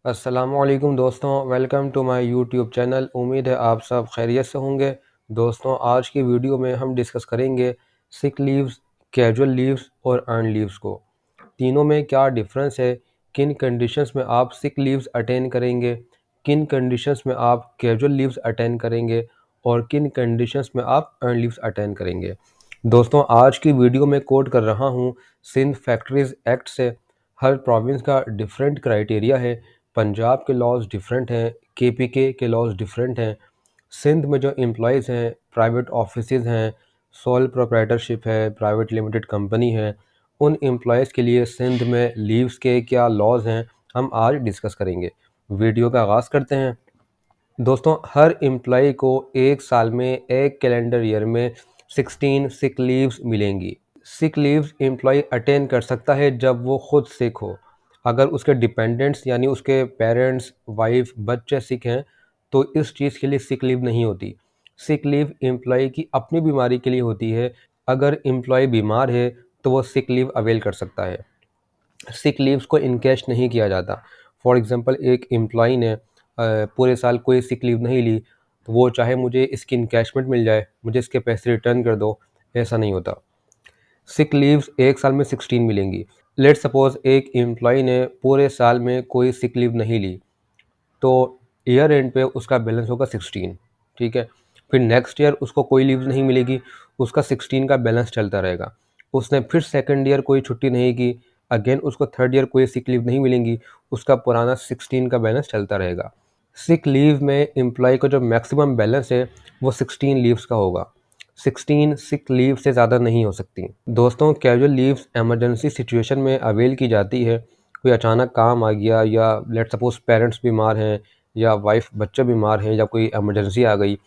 अस्सलामुअलैकुम दोस्तों, welcome to my YouTube channel. उम्मीद है आप सब खैरियत से होंगे। दोस्तों, आज की वीडियो में हम डिस्कस करेंगे सिक लीव्स, कैजुअल लीव्स और अर्न लीव्स को। तीनों में क्या डिफरेंस है, किन कंडीशंस में आप सिक लीव्स अटेंड करेंगे, किन कंडीशंस में आप कैजुअल लीव्स अटेंड करेंगे और किन कंडीशंस में आप अर्न लीव्स अटेंड करेंगे। दोस्तों, आज की वीडियो में कोट कर रहा हूँ सिंध फैक्ट्रीज एक्ट से। हर प्रोविंस का डिफरेंट क्राइटेरिया है। पंजाब के लॉज डिफरेंट हैं, केपीके के लॉज डिफरेंट हैं। सिंध में जो एम्प्लॉयज़ हैं, प्राइवेट ऑफिसेज हैं, सोल प्रोप्राइटरशिप है, प्राइवेट लिमिटेड कंपनी है, उन एम्प्लॉयज़ के लिए सिंध में लीव्स के क्या लॉज हैं, हम आज डिस्कस करेंगे। वीडियो का आगाज़ करते हैं। दोस्तों, हर एम्प्लॉय को एक साल में, एक कैलेंडर ईयर में 16 सिक लीव्स मिलेंगी। सिक लीव्स एम्प्लॉय अटेंड कर सकता है जब वो खुद सिक हो। अगर उसके डिपेंडेंट्स यानी उसके पेरेंट्स, वाइफ, बच्चे सिक हैं तो इस चीज़ के लिए सिक लीव नहीं होती। सिक लीव एम्प्लॉय की अपनी बीमारी के लिए होती है। अगर एम्प्लॉय बीमार है तो वो सिक लीव अवेल कर सकता है। सिक लीव्स को इनकैश नहीं किया जाता। फॉर एग्ज़ाम्पल, एक एम्प्लॉई ने पूरे साल कोई सिक लीव नहीं ली तो वो चाहे मुझे इसकी इनकैशमेंट मिल जाए, मुझे इसके पैसे रिटर्न कर दो, ऐसा नहीं होता। सिक लीव्स एक साल में 16 मिलेंगी। लेट्स सपोज एक एम्प्लॉई ने पूरे साल में कोई सिक लीव नहीं ली तो ईयर एंड पे उसका बैलेंस होगा 16। ठीक है। फिर नेक्स्ट ईयर उसको कोई लीव नहीं मिलेगी, उसका 16 का बैलेंस चलता रहेगा। उसने फिर सेकंड ईयर कोई छुट्टी नहीं की, अगेन उसको थर्ड ईयर कोई सिक लीव नहीं मिलेंगी, उसका पुराना 16 का बैलेंस चलता रहेगा। सिक लीव में एम्प्लॉय का जो मैक्सिमम बैलेंस है वो 16 लीव्स का होगा। 16 सिक लीव से ज़्यादा नहीं हो सकती। दोस्तों, कैजुअल लीव्स एमरजेंसी सिचुएशन में अवेल की जाती है। कोई अचानक काम आ गया, या लेट सपोज पेरेंट्स बीमार हैं, या वाइफ बच्चे बीमार हैं, या कोई इमरजेंसी आ गई।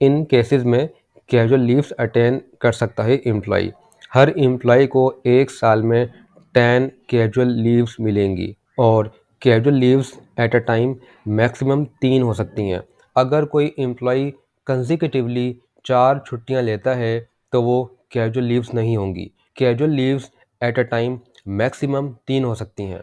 इन केसेस में कैजुअल लीव्स अटेंड कर सकता है एम्प्लॉय। हर एम्प्लॉय को एक साल में 10 कैजुअल लीव्स मिलेंगी और casual leaves at a time maximum 3 हो सकती हैं। अगर कोई एम्प्लॉय कंसेक्यूटिवली 4 छुट्टियां लेता है तो वो कैजुअल लीव्स नहीं होंगी। Casual leaves at a time maximum 3 हो सकती हैं।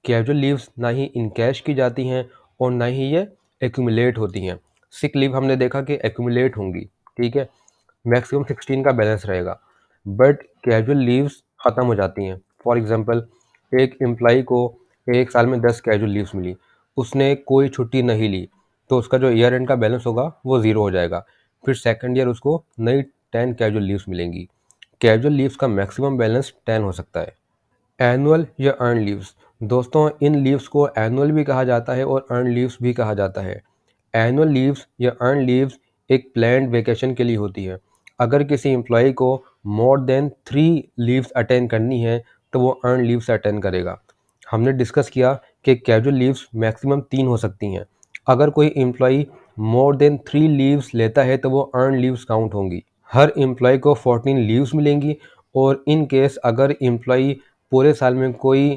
कैजुअल लीव्स ना ही इन कैश की जाती हैं और ना ही ये एक्यूमुलेट होती हैं। सिक लीव हमने देखा कि एक्यूमुलेट होंगी। ठीक है। मैक्सिमम 16 का बैलेंस रहेगा, बट कैजुअल लीव्स ख़त्म हो जाती हैं। फॉर एग्जांपल, एक एम्प्लॉई को एक साल में 10 कैजुअल लीव्स मिली, उसने कोई छुट्टी नहीं ली तो उसका जो ईयर एंड का बैलेंस होगा वो ज़ीरो हो जाएगा। फिर सेकंड ईयर उसको नई 10 कैजुअल लीव्स मिलेंगी। कैजुअल लीव्स का मैक्सिमम बैलेंस 10 हो सकता है। एनुअल या अर्न लीव्स। दोस्तों, इन लीव्स को एनुअल भी कहा जाता है और अर्न लीव्स भी कहा जाता है। एनुअल लीव्स या अर्न लीव्स एक प्लान्ड वेकेशन के लिए होती है। अगर किसी एम्प्लॉय को मोर देन 3 लीव्स अटेंड करनी है तो वो अर्न लीव्स अटेंड करेगा। हमने डिस्कस किया कि कैजुअल लीव्स मैक्सिमम 3 हो सकती हैं। अगर कोई एम्प्लॉय मोर देन 3 लीव्स लेता है तो वो अर्न लीव्स काउंट होंगी। हर एम्प्लॉय को 14 लीव्स मिलेंगी और इन केस अगर एम्प्लॉय पूरे साल में कोई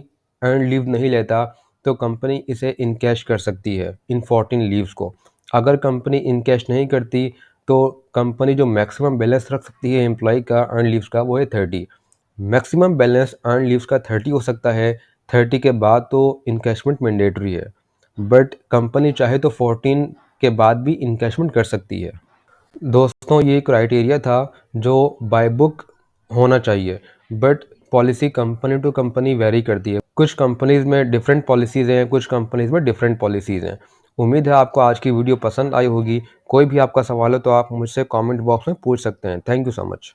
अर्न लीव नहीं लेता तो कंपनी इसे इनकैश कर सकती है इन 14 लीव्स को। अगर कंपनी इनकैश नहीं करती तो कंपनी जो मैक्सिमम बैलेंस रख सकती है एम्प्लॉय का अर्न लीव्स का वो है 30। मैक्सिमम बैलेंस अर्न लीव्स का 30 हो सकता है। 30 के बाद तो इनकैशमेंट मैंडेटरी है, बट कंपनी चाहे तो 14 के बाद भी इनकैशमेंट कर सकती है। दोस्तों, ये क्राइटेरिया था जो बाय बुक होना चाहिए, but policy company to company vary करती है। कुछ कंपनीज़ में डिफरेंट पॉलिसीज़ हैं, कुछ कंपनीज़ में डिफरेंट पॉलिसीज़ हैं। उम्मीद है आपको आज की वीडियो पसंद आई होगी। कोई भी आपका सवाल हो तो आप मुझसे कमेंट बॉक्स में पूछ सकते हैं। Thank you so much.